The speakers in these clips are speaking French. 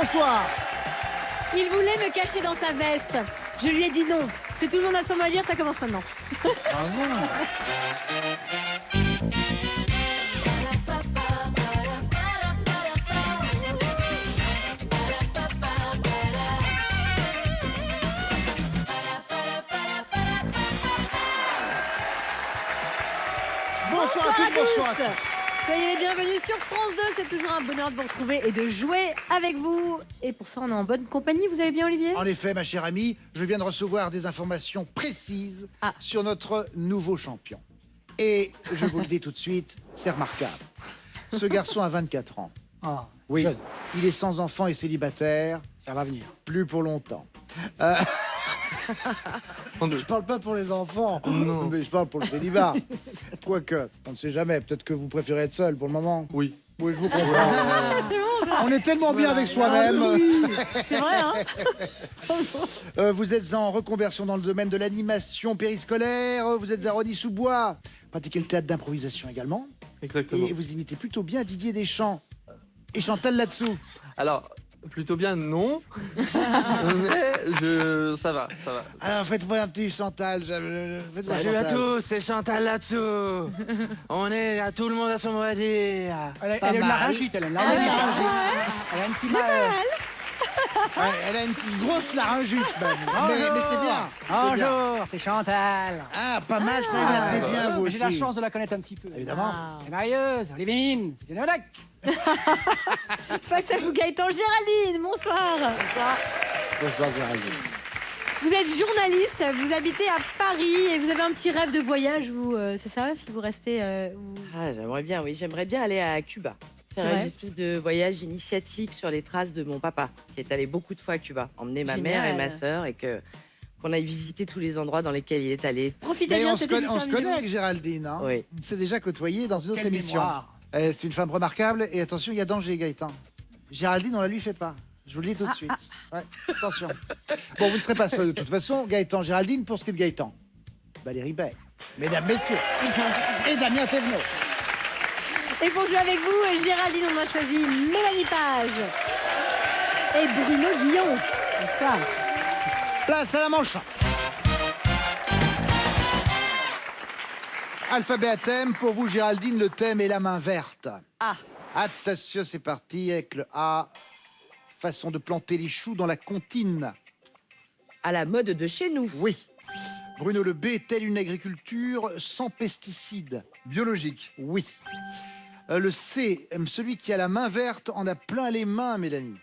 Bonsoir. Il voulait me cacher dans sa veste. Je lui ai dit non. Si tout le monde a son mot à dire, ça commence maintenant. Ah non. Bonsoir à tous, bonsoir à tous. Soyez les bienvenus sur France 2. C'est toujours un bonheur de vous retrouver et de jouer avec vous. Et pour ça, on est en bonne compagnie. Vous allez bien, Olivier? En effet, ma chère amie, je viens de recevoir des informations précises sur notre nouveau champion. Et je vous le dis tout de suite, c'est remarquable. Ce garçon a 24 ans. Ah, Oui, jeune. il est sans enfant et célibataire. Ça va venir. Plus pour longtemps. Je parle pas pour les enfants, mais je parle pour le célibat. Quoique, on ne sait jamais. Peut-être que vous préférez être seul pour le moment. Oui. Oui, je vous comprends. On est tellement bien avec soi-même. C'est vrai, hein? Vous êtes en reconversion dans le domaine de l'animation périscolaire. Vous êtes à Rosny-sous-Bois. Pratiquez le théâtre d'improvisation également. Exactement. Et vous imitez plutôt bien Didier Deschamps. Et Chantal là-dessous. Alors, plutôt bien, non. Mais ça va, ça va. Alors faites-moi un petit Chantal. Faites-moi Salut à Chantal. tous, c'est Chantal là-dessous. On est à tout le monde à son mot à dire. Elle aime la laryngite, elle aime la laryngite. Elle a un petit mal. Ouais, elle a une grosse laryngite même. Mais c'est bien. C'est bien. Bonjour, c'est Chantal. Ah, pas mal, ça vous êtes bien vous aussi. J'ai la chance de la connaître un petit peu. Évidemment. Elle est marieuse, Olivier Mine, c'est Généolac. Face à vous, Gaëtan Géraldine. Bonsoir. Bonsoir Géraldine. Vous êtes journaliste, vous habitez à Paris et vous avez un petit rêve de voyage, vous, c'est ça? Si vous restez... Ah, j'aimerais bien, oui. J'aimerais bien aller à Cuba. Faire Ouais. une espèce de voyage initiatique sur les traces de mon papa, qui est allé beaucoup de fois à Cuba. Emmener ma Génial. mère et ma sœur et qu'on aille visiter tous les endroits dans lesquels il est allé. Profitez Mais bien on de se, cette connaît, émission. on se connaît amusez-vous. avec Géraldine. Hein. Oui. On s'est déjà côtoyé dans une autre Quelle émission. mémoire. C'est une femme remarquable et attention, il y a danger Gaëtan. Géraldine, on la lui fait pas. Je vous le dis tout de suite. Ouais, attention. Bon, vous ne serez pas seul de toute façon. Gaëtan, Géraldine, pour ce qui est de Gaëtan. Valérie Bay. Mesdames, messieurs. Et Damien Thévenot. Et pour jouer avec vous, Géraldine, on a choisi Mélanie Page et Bruno Guillon. Bonsoir. Place à la manche. Alphabet à thème. Pour vous, Géraldine, le thème est la main verte. Ah. Attention, c'est parti avec le A. Façon de planter les choux dans la comptine. À la mode de chez nous. Oui. Bruno, le B, telle une agriculture sans pesticides. Biologique. Oui. Le C, celui qui a la main verte en a plein les mains, Mélanie.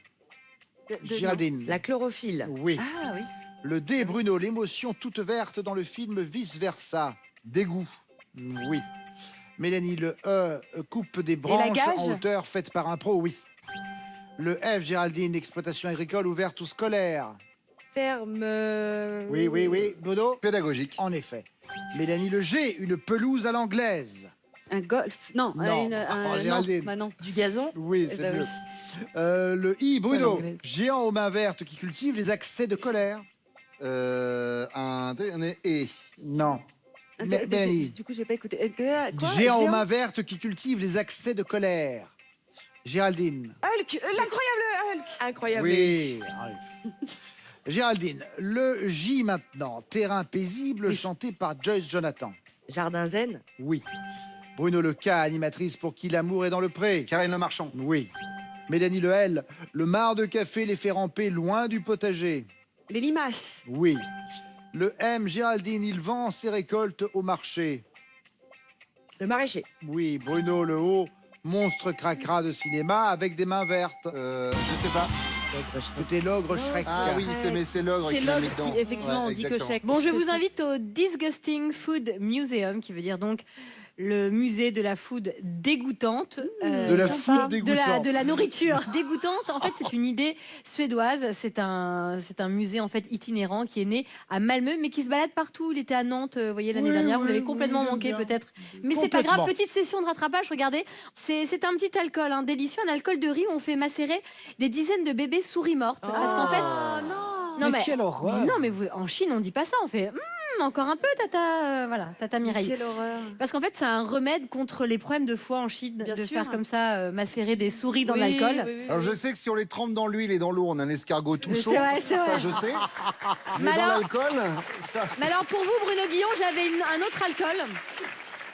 Géraldine. La chlorophylle. Oui. Ah oui. Le D, Bruno, l'émotion toute verte dans le film Vice Versa. Dégoût. Oui. Mélanie, le E, coupe des branches gage en hauteur faite par un pro. Oui. Le F, Géraldine, exploitation agricole ouverte ou scolaire. Ferme. Oui, oui, oui. Bruno. Pédagogique. En effet. Mélanie, le G, une pelouse à l'anglaise. Un golf? Non, Non. Géraldine. non, bah non. Du gazon. Oui, Eh c'est ben mieux. Le I, Bruno, l'anglaise. géant aux mains vertes qui cultive les accès de colère. Un et. Non. Mélanie, Du coup, j'ai pas écouté. Quoi? géant aux mains vertes qui cultive les accès de colère. Géraldine. Hulk, l'incroyable Hulk. Incroyable. Oui. Géraldine, le J maintenant, terrain paisible chanté par Joyce Jonathan. Jardin zen. Oui. Bruno le K, animatrice pour qui l'amour est dans le pré. Karine Le Marchand. Oui. Mélanie le L, le marc de café les fait ramper loin du potager. Les limaces. Oui. Le M, Géraldine, il vend ses récoltes au marché. Le maraîcher. Oui. Bruno le O, monstre cracra de cinéma avec des mains vertes. Je sais pas. C'était l'ogre Shrek. Ah oui, c'est l'ogre C'est qui l'a mis l'ogre dedans. qui, effectivement, Ouais, on dit que exactement. chèque. Bon, je vous invite au Disgusting Food Museum, qui veut dire donc le musée de la food dégoûtante. De la food dégoûtante. De la nourriture dégoûtante. En fait, c'est une idée suédoise. C'est un musée en fait itinérant qui est né à Malmö, mais qui se balade partout. Il était à Nantes, vous voyez, l'année Oui, dernière. Vous oui, l'avez oui, complètement j'aime manqué bien. peut-être. Mais c'est pas grave. Complètement. Petite session de rattrapage. Regardez, c'est un petit alcool délicieux, un alcool de riz où on fait macérer des dizaines de bébés souris mortes. Parce qu'en fait, Oh non. non Mais quelle horreur. non, mais en Chine, on dit pas ça. On fait mais encore un peu, Tata. Voilà, Tata Mireille. Quelle horreur. Parce qu'en fait, c'est un remède contre les problèmes de foie en Chine, Bien de sûr. faire comme ça, macérer des souris dans Oui, l'alcool. oui, oui, Alors je oui. sais que si on les trempe dans l'huile et dans l'eau, on a un escargot tout C'est chaud. vrai, c'est Ça, vrai. je sais. Mais Mais dans alors- l'alcool, ça. Mais alors pour vous, Bruno Guillon, j'avais un autre alcool.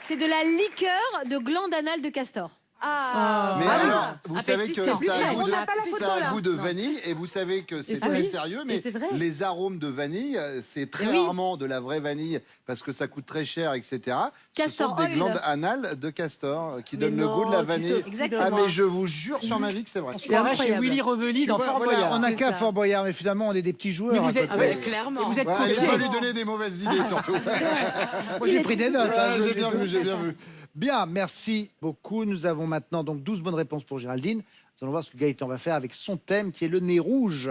C'est de la liqueur de glande anale de castor. Ah. Mais Voilà. alors, vous savez que c'est plus ça a frais. goût On de, n'a pas la photo, ça a là. goût de Non. vanille et vous savez que c'est c'est très vrai. sérieux, Et mais c'est vrai. les arômes de vanille, c'est très Oui. rarement de la vraie vanille parce que ça coûte très cher, etc. Castor Ce sont des oil. glandes anales de castor qui Mais donnent le non, goût de la tu te vanille. fous de Exactement. Ah moi. mais je vous jure sur ma vie que c'est vrai. On se croirait chez incroyable. Willy Reveli dans Voilà, Fort voilà, Boyard. On n'a C'est qu'un ça. Fort Boyard, mais finalement, on est des petits joueurs. Mais vous à êtes- côté. ah ouais, clairement. Et vous êtes Ouais, allez copié. pas lui donner des mauvaises idées surtout. Moi, j'ai pris des notes. Ouais, je j'ai le bien dis vu, tout j'ai de bien suite. vu. Bien, merci beaucoup. Nous avons maintenant donc 12 bonnes réponses pour Géraldine. Nous allons voir ce que Gaëtan va faire avec son thème qui est le nez rouge.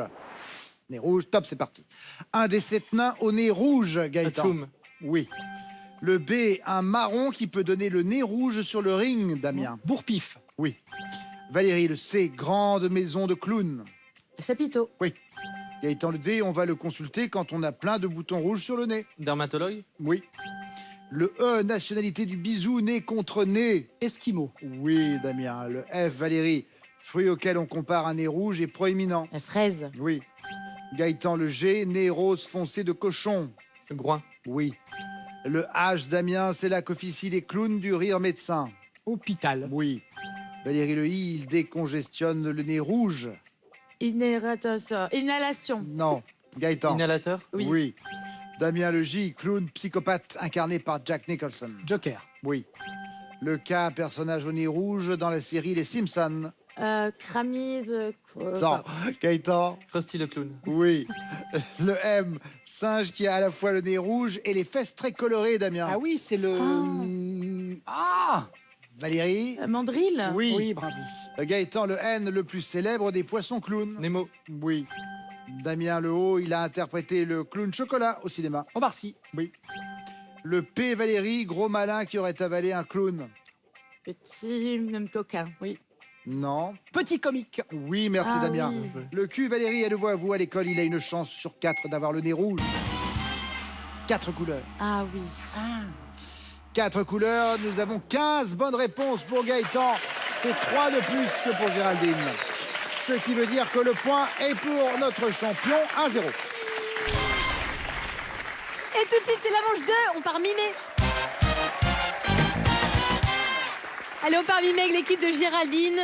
Nez rouge, top, c'est parti. Un des 7 nains au nez rouge, Gaëtan. Atchoum. Oui. Le B, un marron qui peut donner le nez rouge sur le ring, Damien. Bourpif. Oui. Valérie, le C, grande maison de clown. Chapiteau. Gaëtan, le D, on va le consulter quand on a plein de boutons rouges sur le nez. Dermatologue. Oui. Le E, nationalité du bisou, nez contre nez. Esquimau. Oui, Damien. Le F, Valérie, fruit auquel on compare un nez rouge et proéminent. La fraise. Oui. Gaëtan, le G, nez rose foncé de cochon. Groin. Oui. Le H, Damien, c'est là qu'officient les clowns du rire médecin. Hôpital. Oui. Valérie, le I, il décongestionne le nez rouge. Inhalation. Non. Gaëtan. Inhalateur. Oui. Damien, le J, clown psychopathe incarné par Jack Nicholson. Joker. Oui. Le K, personnage au nez rouge dans la série Les Simpsons. Cramise. Non. Gaëtan. Krusty le clown. Oui. Le M, singe qui a à la fois le nez rouge et les fesses très colorées, Damien. Ah oui, c'est le. Ah Valérie. Mandrille. Oui. Oui, bravo. Gaëtan, le N, le plus célèbre des poissons clowns. Nemo. Oui. Damien, le O, il a interprété le clown chocolat au cinéma. Embarcy. Oui. Le P, Valérie, gros malin qui aurait avalé un clown. Petit, même coquin. Oui. Non. Petit comique. Oui, merci Ah Damien. oui. Le Q, Valérie, elle le voit, vous à l'école, il a une chance sur 4 d'avoir le nez rouge. 4 couleurs. Ah oui. 4 couleurs, nous avons 15 bonnes réponses pour Gaëtan. C'est 3 de plus que pour Géraldine. Ce qui veut dire que le point est pour notre champion 1-0. Et tout de suite, c'est la manche 2. On part mimer. Allez, on part mimer avec l'équipe de Géraldine.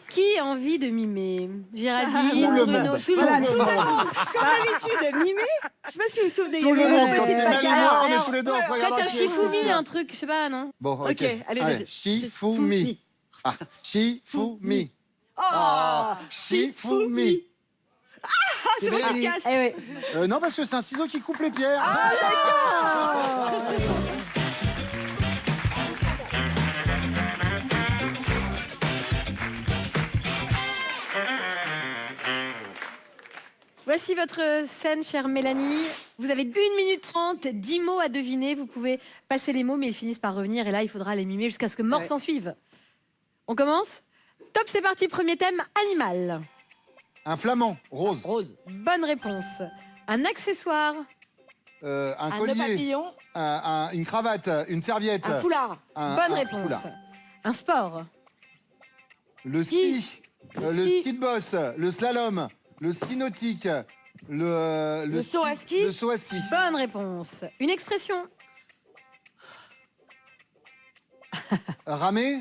Qui a envie de mimer? Géraldine, Tout le Bruno, monde. tout le Voilà, monde. tout le monde. Comme d'habitude, mimé. Je sais pas si vous vous souvenez. Tout il y le avait monde, une quand petite c'est mal et bagarre. moi, on est Alors, tous les deux, on se Faites regarde. un qui est le chifoumi, plus un truc, je sais pas, non? Bon, ok. Ok, allez, vas-y. Shifumi. Ah, Shifumi. Oh, Ah, Shifumi. C'est Valérie. efficace. Eh ouais. Non, parce que c'est un ciseau qui coupe les pierres. Voici votre scène, chère Mélanie. Vous avez 1 minute 30, 10 mots à deviner. Vous pouvez passer les mots, mais ils finissent par revenir. Et là, il faudra les mimer jusqu'à ce que mort Ouais. s'en suive. On commence? Top, c'est parti. Premier thème, animal. Un flamand, rose. Rose. Bonne réponse. Un accessoire. Un Un nœud collier. papillon. Une cravate. Une serviette. Un foulard. Bonne un réponse. foulard. Un sport. Le Ski. ski. Le Le ski. ski de boss. Le slalom. Le ski nautique. Le saut à ski. Le saut à ski. Bonne réponse. Une expression. Ramer.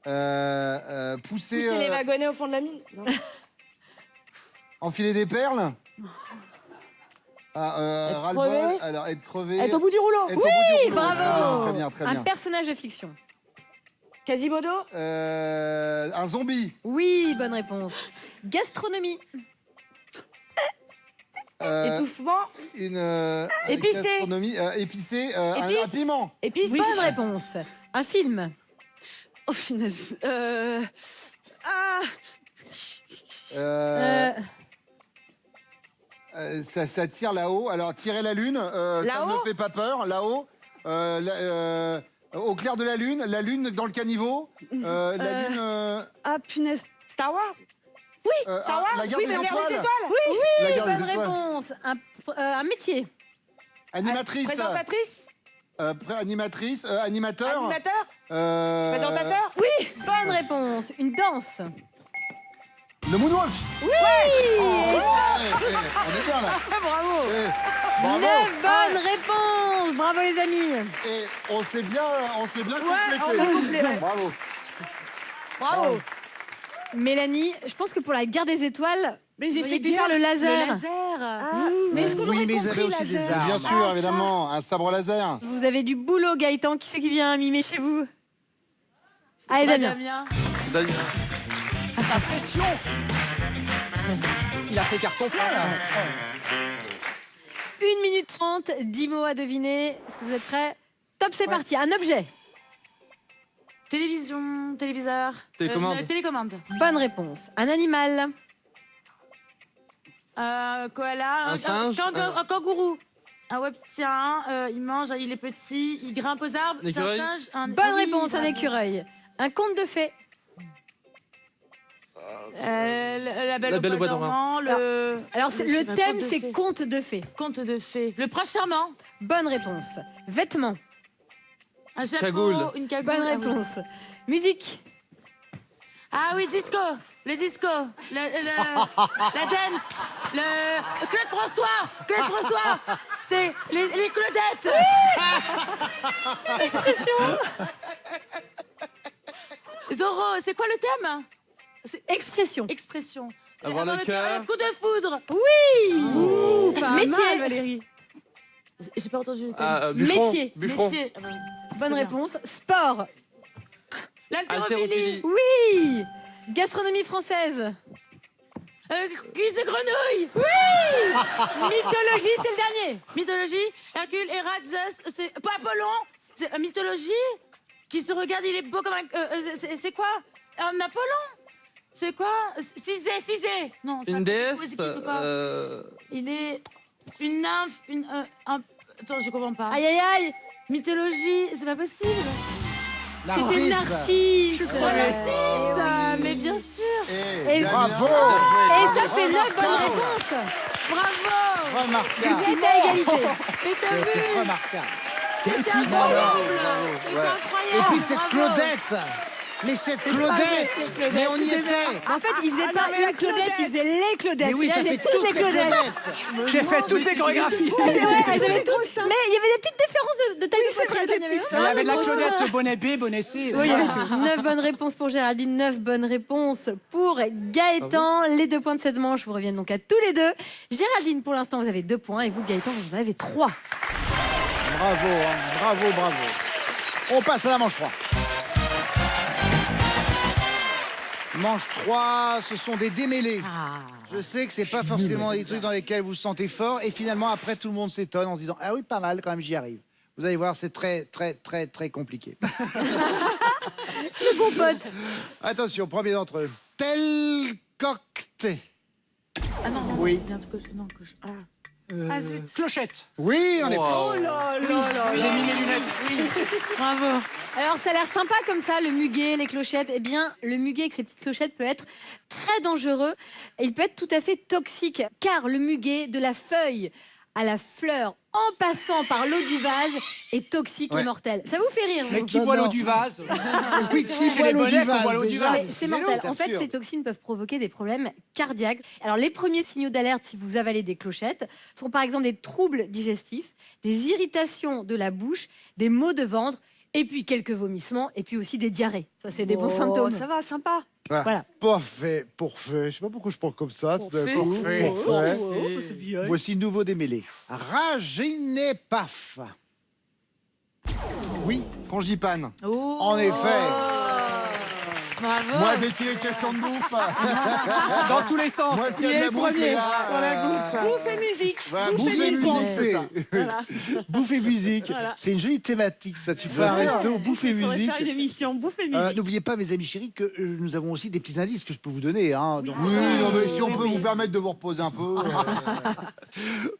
Pousser. Pousser les wagonnets au fond de la mine. Non. Enfiler des perles. Être ras-le-bol. crevé. Alors, être crevé. Être au bout du rouleau. Être au bout du rouleau. bravo. Très bien, très Un bien. personnage de fiction. Quasimodo. Un zombie. Oui, bonne réponse. Gastronomie. Étouffement. Épicé. Gastronomie, épicé. Un Épice. piment. Épice. Bonne réponse. Un film. Oh, finesse. Ah. Ça tire là-haut. Alors, tirer la lune, ça Là-haut ne me fait pas peur. Là-haut. Au clair de la lune dans le caniveau. La lune. Ah, punaise. Star Wars. Star Wars. La guerre Oui, des mais la guerre des étoiles. étoiles. Oui. La guerre des Bonne étoiles. réponse. Un métier. Animatrice. Présentatrice. Animatrice. Animateur. Animateur. Présentateur. Oui, bonne réponse. Une danse. Le moonwalk. Oui. On est bien là. Bravo. Bravo. 9 bonnes réponses. Bravo les amis. Et on s'est bien complété. on a complété. Bravo. Bravo. Mélanie, je pense que pour la guerre des étoiles, Mais vous j'ai auriez fait pu bien faire le laser. Le laser. Mais est-ce qu'on Oui, aurait mais ils avaient compris aussi des laser armes. Bien sûr, évidemment, un sabre laser. Vous avez du boulot, Gaëtan. Qui c'est qui vient mimer chez vous? Allez, Damien. Damien. La pression. Il a fait carton plein, là. 1 minute 30, 10 mots à deviner. Est-ce que vous êtes prêts? Top, c'est parti. Un objet. Télévision, téléviseur. Télécommande. Télécommande. Bonne réponse. Un animal. Koala. Un singe. Un kangourou. Un waptien. Il mange, il est petit, il grimpe aux arbres. C'est un L'écureuil. singe. Bonne réponse. Un écureuil. Un conte de fées. La Belle au bois dormant. Alors, Je sais le pas, thème, conte de c'est fées. conte de fées. Conte de fées. Le prince charmant. Bonne réponse. Vêtements. Un chapeau. Cagoule. Une cagoule. Bonne Ah oui. réponse. Musique. Ah oui, disco. Le disco. La dance. Claude François. C'est les Claudettes. Zoro, c'est quoi le thème? Expression. Expression. Avoir le cœur. Coup de foudre. Métier. Valérie. J'ai pas entendu le thème. Bûcheron. Métier. Bûcheron. Métier. Bonne Très bien. réponse. Sport. L'haltérophilie. Oui. Gastronomie française. Cuisse de grenouille. Mythologie, c'est le dernier. Mythologie. Hercule, Hérat, Zeus. C'est pas Apollon. C'est mythologie. Qui se regarde, il est beau comme un. C'est quoi? Un Apollon. C'est quoi? Cizé. Non, c'est Une pas- déesse. c'est quoi Il est une nymphe, Attends, je comprends pas. Aïe, aïe, aïe. Mythologie, c'est pas possible. C'était Narcisse. Narcisse, mais bien sûr. Et Bravo. Et ça fait 9 bonnes réponses. Bravo. Remarquable. Vous êtes à égalité. Mais t'as vu? C'était remarquable. C'était incroyable. C'était Et incroyable. puis cette Bravo. Claudette. Mais cette Claudette. Mais on y était. En fait, il faisait pas une Claudette, il faisait les Claudettes. Mais oui, Il t'as faisait fait toutes les Claudettes. Claudettes. J'ai fait toutes les chorégraphies. Ouais, elles avaient toutes. Mais il y avait des petites différences de taille de poitrine. des petits Il y avait de la Claudette, bonnet B, bonnet C. Oui, il y avait tout. 9 bonnes réponses pour Géraldine, 9 bonnes réponses pour Gaëtan. Les 2 points de cette manche vous reviennent donc à tous les deux. Géraldine, pour l'instant, vous avez 2 points et vous, Gaëtan, vous en avez 3. Bravo, hein. Bravo. On passe à la manche 3. Manche 3, ce sont des démêlés. Je sais que c'est pas forcément des trucs dans lesquels vous vous sentez fort. Et finalement, après, tout le monde s'étonne en se disant « Ah oui, pas mal, quand même, j'y arrive ». Vous allez voir, c'est très compliqué. Le bon pote. Attention, premier d'entre eux. Tel cocté. Ah non, non, Oui. il y a un truc- non, ah. Ah zut. Clochette. Oui, en effet. Wow. J'ai mis mes lunettes. Bravo. Alors, ça a l'air sympa comme ça, le muguet, les clochettes. Eh bien, le muguet avec ses petites clochettes peut être très dangereux. Et il peut être tout à fait toxique. Car le muguet, de la feuille à la fleur, en passant par l'eau du vase, est toxique Ouais. et mortel. Ça vous fait rire, Mais vous qui Non, boit non. l'eau du vase? Oui, qui Chez boit les l'eau du bonnets, qu'on vase, boit l'eau du déjà. vase. Mais c'est mortel. C'est En fait, absurde. ces toxines peuvent provoquer des problèmes cardiaques. Alors, les premiers signaux d'alerte si vous avalez des clochettes sont par exemple des troubles digestifs, des irritations de la bouche, des maux de ventre, et puis quelques vomissements, et puis aussi des diarrhées. Ça, c'est des bons symptômes. Ça va, sympa. Voilà. Parfait, Je sais pas pourquoi je parle comme ça. Tout d'un coup. Parfait. C'est bien. Voici nouveau démêlé. Raginepaf. Oui, frangipane. En effet. Bravo. Moi, dès qu'il est question de bouffe. Dans tous les sens. Moi, Il s'il y a de est la le bouffe, premier. là, Sur la bouffe. Bouffe et musique. Voilà, Bouffe et musique, c'est musique. ça. Bouffe et musique. Voilà. C'est une jolie thématique, ça. Tu fais un Bien sûr. resto, bouffe et On va musique. faire une émission bouffe et musique. N'oubliez pas, mes amis chéris, que nous avons aussi des petits indices que je peux vous donner. Hein. Donc, Oui, non, mais si on peut vous permettre de vous reposer un peu.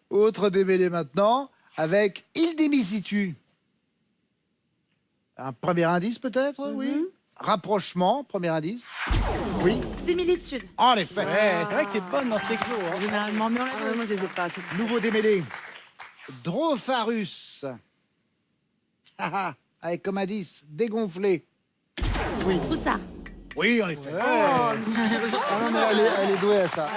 autre démêlé maintenant, avec Il démisitu. Un premier indice peut-être, oui. Rapprochement, premier indice. Oui, Similitude. en effet. Ouais, c'est vrai que t'es bonne dans ces clos. Hein. Généralement, mais moi je les ai pas. Nouveau démêlé. Dropharus. Avec comme indice, dégonflé. Oui. Tout ça. Oui, en effet. Ah non, mais elle est douée à ça.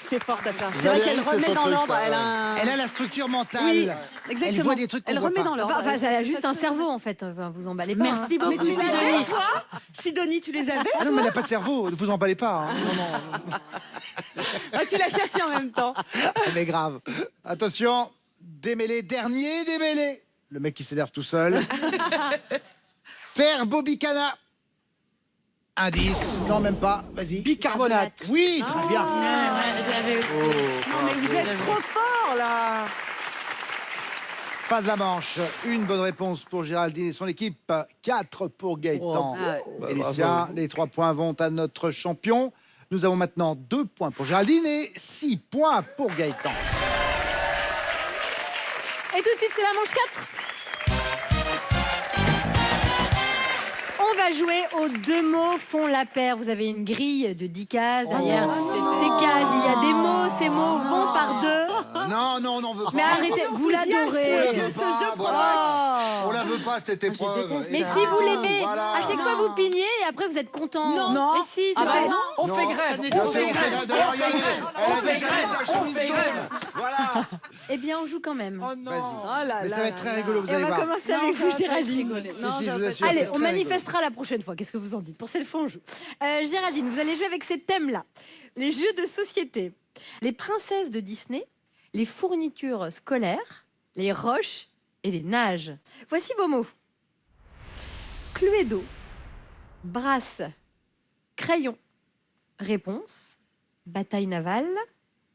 C'est forte à ça. C'est Valérie, vrai qu'elle c'est remet son dans truc, l'ordre. ça, Elle a un... Elle a la structure mentale. Oui, Elle exactement. voit des trucs qu'on Elle voit remet pas. dans l'ordre. Enfin, elle a juste un Ça, cerveau en fait. Enfin, vous emballez pas. Merci hein. Mais beaucoup. tu les avais, toi Sidonie, tu les avais Ah non, mais elle n'a pas de cerveau, ne vous emballez pas. Hein. Non, non. Ah, tu l'as cherché en même temps. Mais grave. Attention, démêlé, dernier démêlé. Le mec qui s'énerve tout seul. Faire Bobicana. Indice. Non, même pas. Vas-y. Bicarbonate. Oui, très bien. Non, mais vous êtes trop fort, là. Fin de la manche. Une bonne réponse pour Géraldine et son équipe. 4 pour Gaëtan. Et les siens, les 3 points vont à notre champion. Nous avons maintenant 2 points pour Géraldine et 6 points pour Gaëtan. Et tout de suite, c'est la manche 4. On va jouer aux 2 mots font la paire. Vous avez une grille de 10 cases derrière ces cases. Il y a des mots, ces mots vont par 2. Non, non, on veut pas. Mais arrêtez, vous l'adorez. On veut ce pas, jeu voilà. Oh. On la veut pas, cette épreuve. Mais si vous l'aimez, Voilà. à chaque fois vous pignez et après vous êtes content. Non. Mais si, c'est Ah bah vrai. non. On Non, fait grève. Bien sûr, on fait grève. D'ailleurs, regardez, elle avait jamais sa chemise jaune. Voilà. Eh bien, on joue quand même. Oh non. Vas-y. Oh là Mais ça là va être très là. rigolo, vous Et allez on va voir. commencer avec vous, Géraldine. Si, je vous assure, Allez, c'est on très manifestera la prochaine fois. Qu'est-ce que vous en dites? Pour cette fois, on joue. Géraldine, vous allez jouer avec ces thèmes-là. Les jeux de société, les princesses de Disney, les fournitures scolaires, les roches et les nages. Voici vos mots. Cluedo, brasse, crayon, réponse, bataille navale,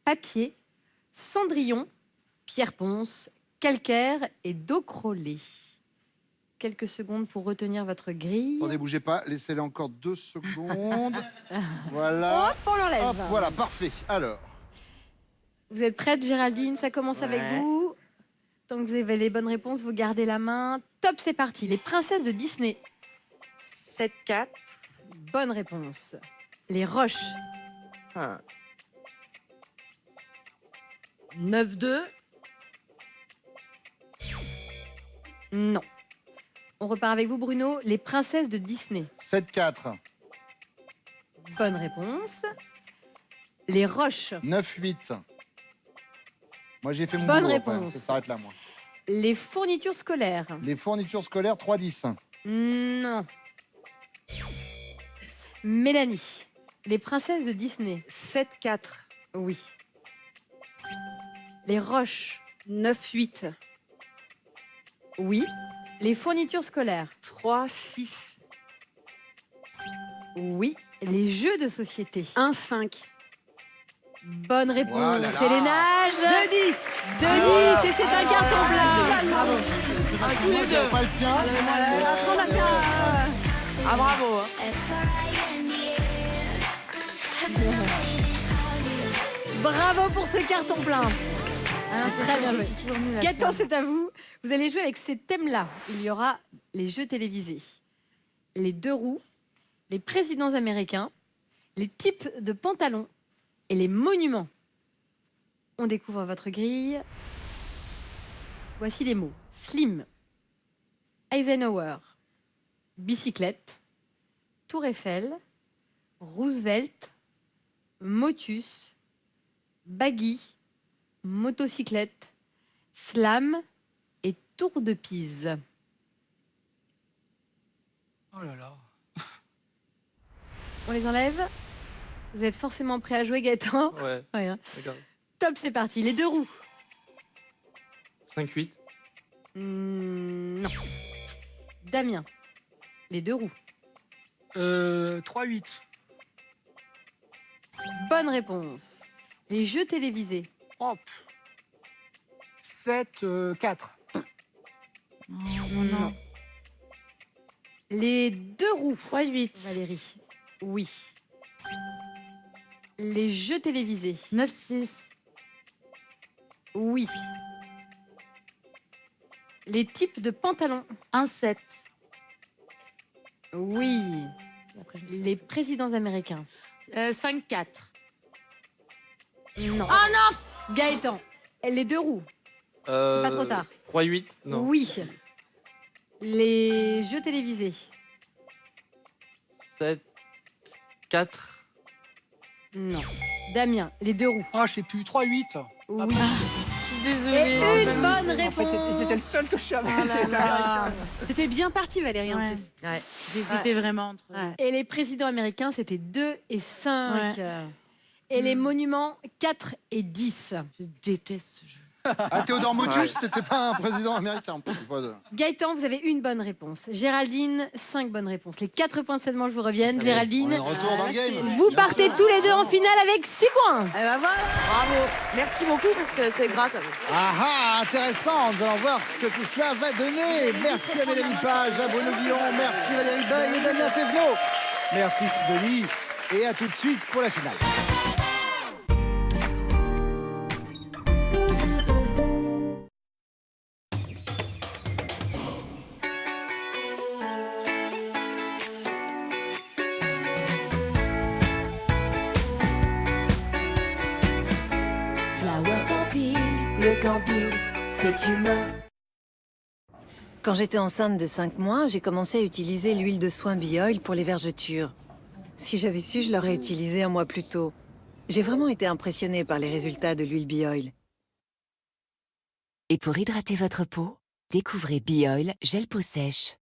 papier, cendrillon, pierre-ponce, calcaire et dos crôlé. Quelques secondes pour retenir votre grille. Attendez, bougez pas, laissez-les encore 2 secondes. Voilà. Hop, on l'enlève. Hop, voilà, parfait. Alors, Vous êtes prête, Géraldine? Ça commence avec vous. Tant que vous avez les bonnes réponses, vous gardez la main. Top, c'est parti. Les princesses de Disney. 7-4. Bonne réponse. Les roches. 9-2. Non. On repart avec vous, Bruno. Les princesses de Disney. 7-4, Bonne réponse. Les roches. 9-8. Moi, j'ai fait mon Bonne boulot après. réponse. Ça s'arrête là, moi. Les fournitures scolaires. Les fournitures scolaires, 3-10. Non. Mélanie. Les princesses de Disney. 7-4. Oui. Les roches. 9-8. Oui. Les fournitures scolaires. 3-6. Oui. Les jeux de société. 1-5. Bonne réponse. Voilà. C'est les nages. 2-10. 2-10 et c'est un carton blanc. Bravo. Moi, j'avais pas le tien. Après, on a fait un... Ah, bravo. Bravo pour ce carton plein. Très bien joué. Gaëtan, c'est à vous. Vous allez jouer avec ces thèmes-là. Il y aura les jeux télévisés, les 2 roues, les présidents américains, les types de pantalons et les monuments. On découvre votre grille. Voici les mots. Slim, Eisenhower, bicyclette, Tour Eiffel, Roosevelt, Motus, baggy, motocyclette, slam et tour de Pise. Oh là là. On les enlève? Vous êtes forcément prêt à jouer, Gaëtan? Ouais, Ouais, hein. d'accord. Top, c'est parti. Les 2 roues. 5-8. Non. Damien. Les 2 roues. 3-8. Bonne réponse. Les jeux télévisés. Hop. 7-4. Non. Les 2 roues. 3-8. Valérie. Oui. Les jeux télévisés. 9-6. Oui. Les types de pantalons. 1-7. Oui. Les présidents américains. 5-4. Non. Oh non! Gaëtan. Les 2 roues. Pas trop tard. 3-8, non. Oui. Les jeux télévisés. 7, 4. Non. Damien, les deux roues. Ah, je sais plus, 3-8. Oui. Désolée. Et une bonne En fait, réponse. c'était le seul que je savais. Oh là c'est là. américain. C'était bien parti, Valérie, en Ouais. plus. Ouais. J'hésitais vraiment entre eux. Ouais. Et les présidents américains, c'était 2 et 5. Et les monuments, 4 et 10. Je déteste ce jeu. Ah, Théodore Motus, c'était pas un président américain. Gaëtan, vous avez une bonne réponse. Géraldine, 5 bonnes réponses. Les 4 points de cette manche vous reviennent. On Géraldine, est de retour dans le game. vous partez tous les deux en finale avec 6 points. Eh ben voilà. Bravo. Merci beaucoup parce que c'est grâce à vous. Ah ah, intéressant. Nous allons voir ce que tout cela va donner. Merci à Mélanie Page, à Bruno Guillon, merci Valérie Baye et Damien Thévenot. Merci Sidonie. Et à tout de suite pour la finale. Flower Camping, le camping, c'est humain. Quand j'étais enceinte de 5 mois, j'ai commencé à utiliser l'huile de soin Bioil pour les vergetures. Si j'avais su, je l'aurais utilisée un mois plus tôt. J'ai vraiment été impressionnée par les résultats de l'huile Bioil. Et pour hydrater votre peau, découvrez Bioil Gel Peau Sèche.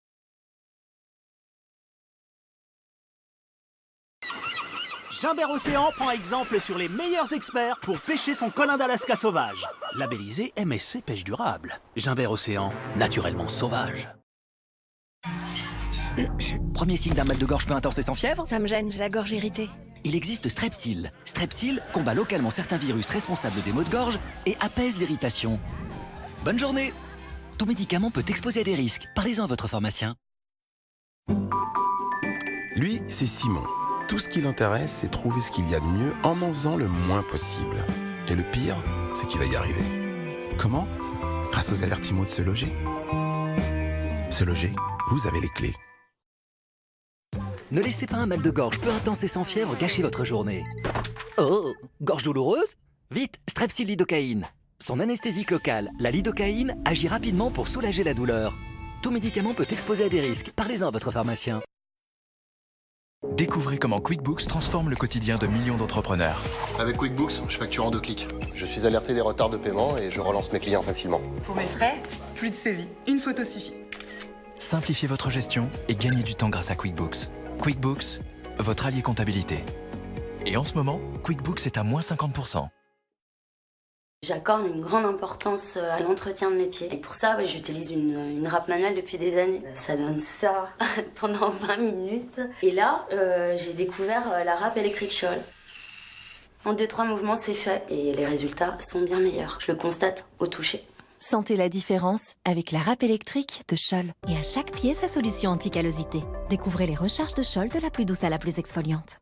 Gimbert Océan prend exemple sur les meilleurs experts pour pêcher son colin d'Alaska sauvage. Labellisé MSC Pêche Durable. Gimbert Océan, naturellement sauvage. Premier signe d'un mal de gorge peu intense et sans fièvre? Ça me gêne, j'ai la gorge irritée. Il existe Strepsil. Strepsil combat localement certains virus responsables des maux de gorge et apaise l'irritation. Bonne journée! Tout médicament peut exposer à des risques. Parlez-en à votre pharmacien. Lui, c'est Simon. Tout ce qui l'intéresse, c'est trouver ce qu'il y a de mieux en faisant le moins possible. Et le pire, c'est qu'il va y arriver. Comment? Grâce aux avertiments de Se Loger. Se Loger, vous avez les clés. Ne laissez pas un mal de gorge peu intense et sans fièvre gâcher votre journée. Oh, gorge douloureuse? Vite, Strepsil lidocaïne. Son anesthésique locale, la lidocaïne, agit rapidement pour soulager la douleur. Tout médicament peut exposer à des risques. Parlez-en à votre pharmacien. Découvrez comment QuickBooks transforme le quotidien de millions d'entrepreneurs. Avec QuickBooks, je facture en 2 clics. Je suis alerté des retards de paiement et je relance mes clients facilement. Pour mes frais, plus de saisie. Une photo suffit. Simplifiez votre gestion et gagnez du temps grâce à QuickBooks. QuickBooks, votre allié comptabilité. Et en ce moment, QuickBooks est à moins 50%. J'accorde une grande importance à l'entretien de mes pieds. Et pour ça, j'utilise une râpe manuelle depuis des années. Ça donne ça pendant 20 minutes. Et là, j'ai découvert la râpe électrique Scholl. En 2-3 mouvements, c'est fait. Et les résultats sont bien meilleurs. Je le constate au toucher. Sentez la différence avec la râpe électrique de Scholl. Et à chaque pied, sa solution anti-callosité. Découvrez les recharges de Scholl de la plus douce à la plus exfoliante.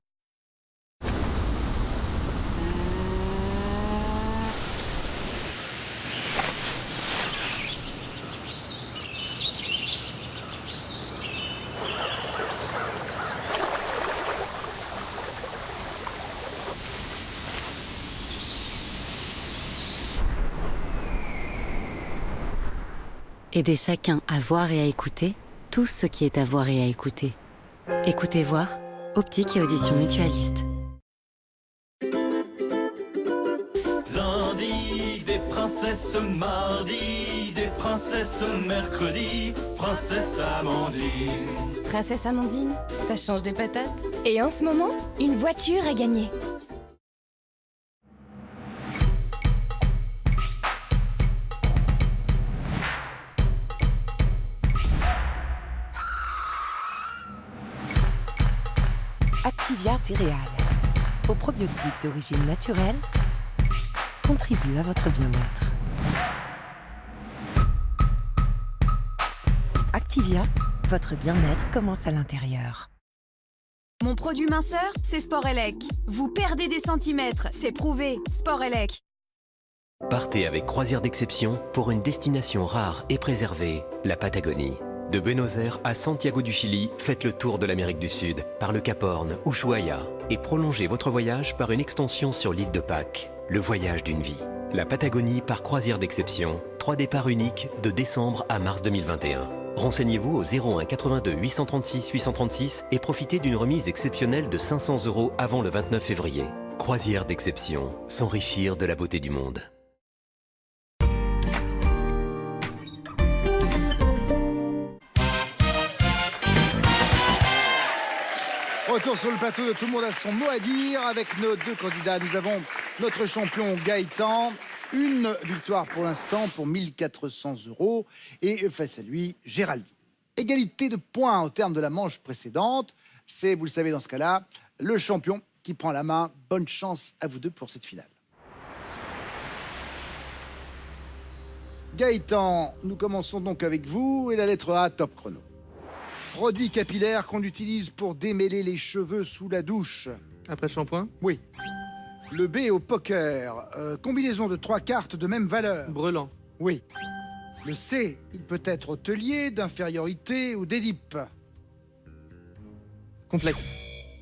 Aidez chacun à voir et à écouter tout ce qui est à voir et à écouter. Écoutez voir, optique et audition mutualiste. Lundi, des princesses, mardi, des princesses, mercredi, princesse Amandine. Princesse Amandine, ça change des patates. Et en ce moment, une voiture à gagner. Activia Céréales, aux probiotiques d'origine naturelle, contribue à votre bien-être. Activia, votre bien-être commence à l'intérieur. Mon produit minceur, c'est Sporelec. Vous perdez des centimètres, c'est prouvé. Sporelec. Partez avec Croisière d'Exception pour une destination rare et préservée, la Patagonie. De Buenos Aires à Santiago du Chili, faites le tour de l'Amérique du Sud, par le Cap Horn, Ushuaia, et prolongez votre voyage par une extension sur l'île de Pâques. Le voyage d'une vie. La Patagonie par Croisière d'Exception, 3 départs uniques de décembre à mars 2021. Renseignez-vous au 01 82 836 836 et profitez d'une remise exceptionnelle de 500 € avant le 29 février. Croisière d'exception, s'enrichir de la beauté du monde. Retour sur le plateau de Tout le monde a son mot à dire avec nos deux candidats. Nous avons notre champion Gaëtan. Une victoire pour l'instant pour 1400 € et face à lui, Géraldine. Égalité de points au terme de la manche précédente. C'est, vous le savez dans ce cas-là, le champion qui prend la main. Bonne chance à vous deux pour cette finale. Gaëtan, nous commençons donc avec vous et la lettre A, top chrono. Produit capillaire qu'on utilise pour démêler les cheveux sous la douche. Après shampoing? Oui. Le B au poker. Combinaison de 3 cartes de même valeur. Brelan. Oui. Le C, il peut être hôtelier, d'infériorité ou d'Édipe. Complexe.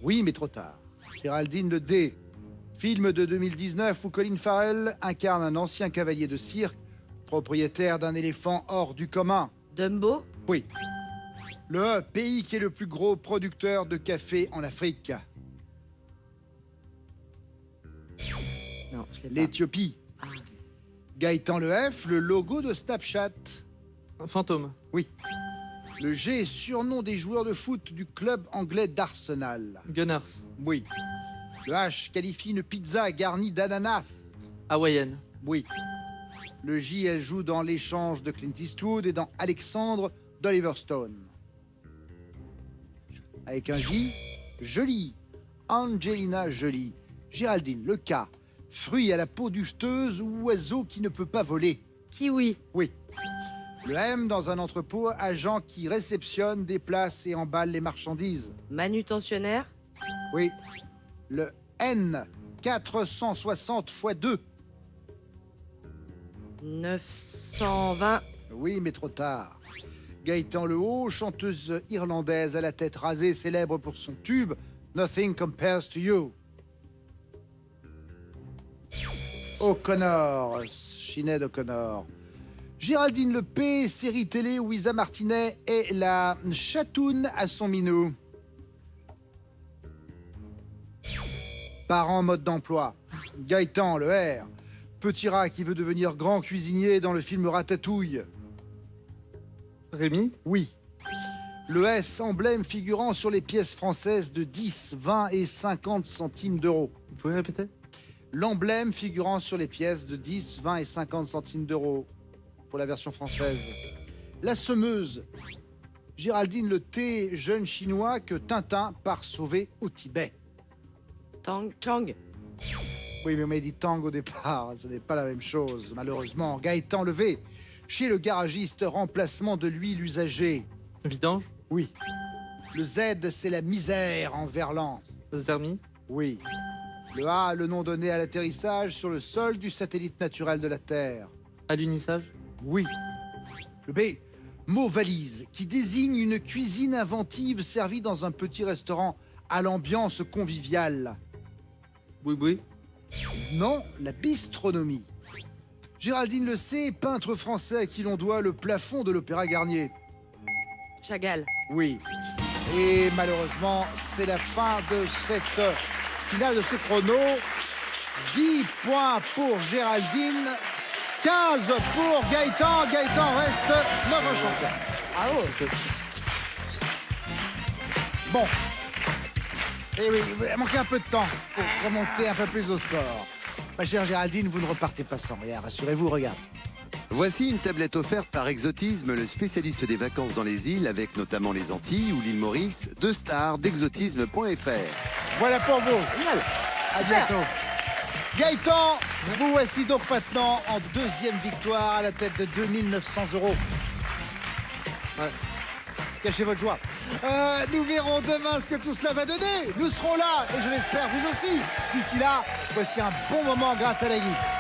Oui, mais trop tard. Géraldine, le D. Film de 2019 où Colin Farrell incarne un ancien cavalier de cirque, propriétaire d'un éléphant hors du commun. Dumbo? Oui. Le E, pays qui est le plus gros producteur de café en Afrique. Non, je l'ai pas. L'Éthiopie. Gaëtan, le F, le logo de Snapchat. Un fantôme. Oui. Le G, surnom des joueurs de foot du club anglais d'Arsenal. Gunners. Oui. Le H qualifie une pizza garnie d'ananas. Hawaïenne. Oui. Le J, elle joue dans L'échange de Clint Eastwood et dans Alexandre d'Oliver Stone. Avec un J, Jolie. Angelina Jolie. Géraldine, le K. Fruit à la peau duveteuse ou oiseau qui ne peut pas voler. Kiwi. Oui. Le M dans un entrepôt, agent qui réceptionne, déplace et emballe les marchandises. Manutentionnaire. Oui. Le N, 460 x 2. 920. Oui, mais trop tard. Gaëtan Le Haut, chanteuse irlandaise à la tête rasée, célèbre pour son tube Nothing Compares to You. O'Connor, Sinéad O'Connor. Géraldine Le P, série télé où Isa Martinet est la chatoune à son minou. Parents, mode d'emploi. Gaëtan, le R. Petit rat qui veut devenir grand cuisinier dans le film Ratatouille. Rémi? Oui. Le S, emblème figurant sur les pièces françaises de 10, 20 et 50 centimes d'euros. Vous pouvez répéter? L'emblème figurant sur les pièces de 10, 20 et 50 centimes d'euros pour la version française. La semeuse. Géraldine Le T, jeune chinois que Tintin part sauver au Tibet. Tang Chang. Oui, mais on m'a dit Tang au départ. Ce n'est pas la même chose, malheureusement. Gaëtan Le V, chez le garagiste, remplacement de l'huile usagée. Vidange? Oui. Le Z, c'est la misère en verlan. Zermi? Oui. Le A, le nom donné à l'atterrissage sur le sol du satellite naturel de la Terre. Alunissage? Oui. Le B, mot valise, qui désigne une cuisine inventive servie dans un petit restaurant à l'ambiance conviviale. Boui-boui? Non, la bistronomie. Géraldine Le C, peintre français à qui l'on doit le plafond de l'Opéra Garnier. Chagall. Oui. Et malheureusement, c'est la fin de cette finale de ce chrono. 10 points pour Géraldine, 15 pour Gaëtan. Gaëtan reste notre champion. Bravo. Bon. Et oui, il manquait un peu de temps pour remonter un peu plus au score. Ma chère Géraldine, vous ne repartez pas sans rien, rassurez-vous, regardez. Voici une tablette offerte par Exotisme, le spécialiste des vacances dans les îles, avec notamment les Antilles ou l'île Maurice, deux stars d'exotisme.fr. Voilà pour vous. À bientôt. Gaëtan, vous voici donc maintenant en deuxième victoire à la tête de 2900 €. Ouais. Cachez votre joie. Nous verrons demain ce que tout cela va donner. Nous serons là et je l'espère vous aussi. D'ici là, voici un bon moment grâce à la guide.